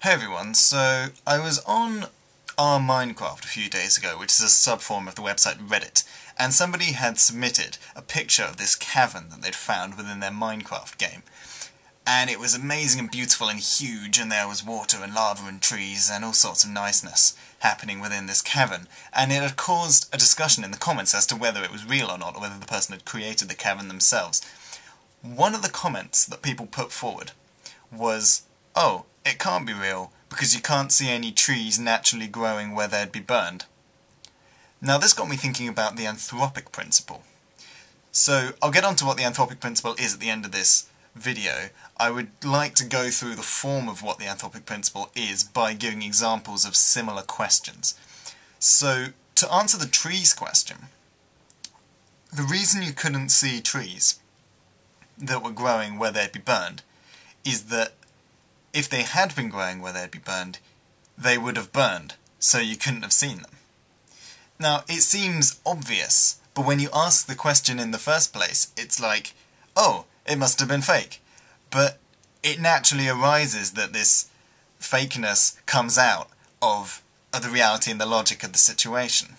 Hey everyone, so I was on our Minecraft a few days ago, which is a subform of the website Reddit, and somebody had submitted a picture of this cavern that they'd found within their Minecraft game. And it was amazing and beautiful and huge, and there was water and lava and trees and all sorts of niceness happening within this cavern. And it had caused a discussion in the comments as to whether it was real or not, or whether the person had created the cavern themselves. One of the comments that people put forward was, "Oh, it can't be real, because you can't see any trees naturally growing where they'd be burned." Now this got me thinking about the Anthropic Principle. So I'll get on to what the Anthropic Principle is at the end of this video. I would like to go through the form of what the Anthropic Principle is by giving examples of similar questions. So to answer the trees question, the reason you couldn't see trees that were growing where they'd be burned is that if they had been growing where they'd be burned, they would have burned, so you couldn't have seen them. Now, it seems obvious, but when you ask the question in the first place, it's like, oh, it must have been fake. But it naturally arises that this fakeness comes out of the reality and the logic of the situation.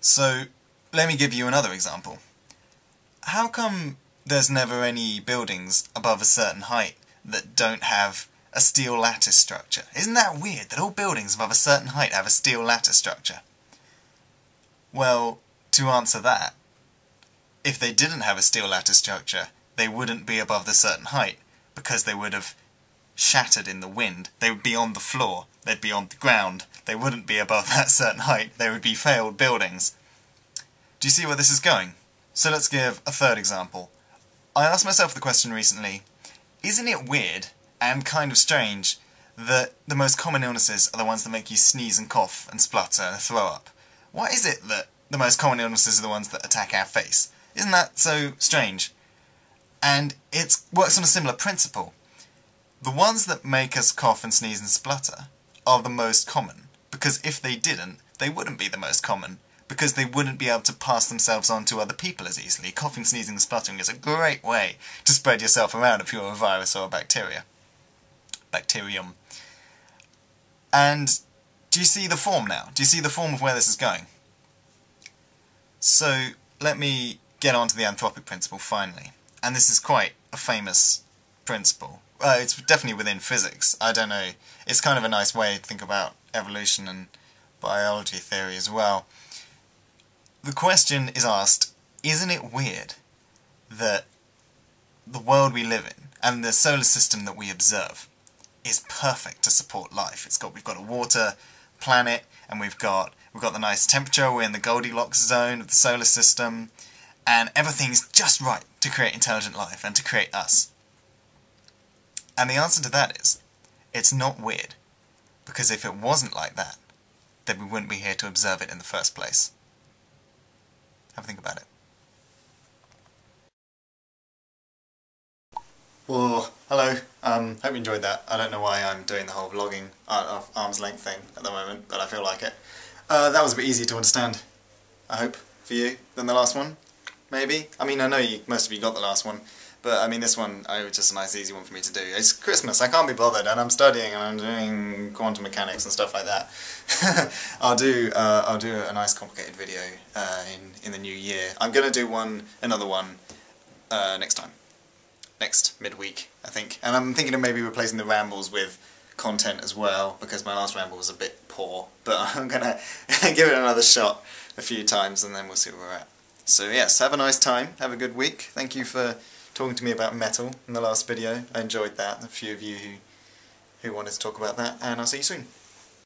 So, let me give you another example. How come there's never any buildings above a certain height that don't have a steel lattice structure? Isn't that weird, that all buildings above a certain height have a steel lattice structure? Well, to answer that, if they didn't have a steel lattice structure, they wouldn't be above the certain height, because they would have shattered in the wind. They would be on the floor, they'd be on the ground, they wouldn't be above that certain height, they would be failed buildings. Do you see where this is going? So let's give a third example. I asked myself the question recently, isn't it weird and kind of strange that the most common illnesses are the ones that make you sneeze and cough and splutter and throw up? Why is it that the most common illnesses are the ones that attack our face? Isn't that so strange? And it works on a similar principle. The ones that make us cough and sneeze and splutter are the most common, because if they didn't, they wouldn't be the most common, because they wouldn't be able to pass themselves on to other people as easily. Coughing, sneezing and spluttering is a great way to spread yourself around if you're a virus or a bacterium. And do you see the form now? Do you see the form of where this is going? So let me get on to the Anthropic Principle finally. And this is quite a famous principle. It's definitely within physics. I don't know. It's kind of a nice way to think about evolution and biology theory as well. The question is asked, isn't it weird that the world we live in and the solar system that we observe is perfect to support life? We've got a water planet, and we've got the nice temperature. We're in the Goldilocks zone of the solar system, and everything's just right to create intelligent life and to create us. And the answer to that is, it's not weird, because if it wasn't like that, then we wouldn't be here to observe it in the first place. Have a think about it. Well, hello. Hope you enjoyed that. I don't know why I'm doing the whole vlogging arm's length thing at the moment, but I feel like it. That was a bit easier to understand, I hope, for you, than the last one, maybe? I mean, I know most of you got the last one, but I mean this one, it was just a nice easy one for me to do. It's Christmas, I can't be bothered, and I'm studying and I'm doing quantum mechanics and stuff like that. I'll do a nice complicated video in the new year. I'm going to do another one next time. Next midweek, I think. And I'm thinking of maybe replacing the rambles with content as well, because my last ramble was a bit poor, but I'm going to give it another shot a few times and then we'll see where we're at. So yes, have a nice time, have a good week. Thank you for talking to me about metal in the last video. I enjoyed that, a few of you who wanted to talk about that, and I'll see you soon.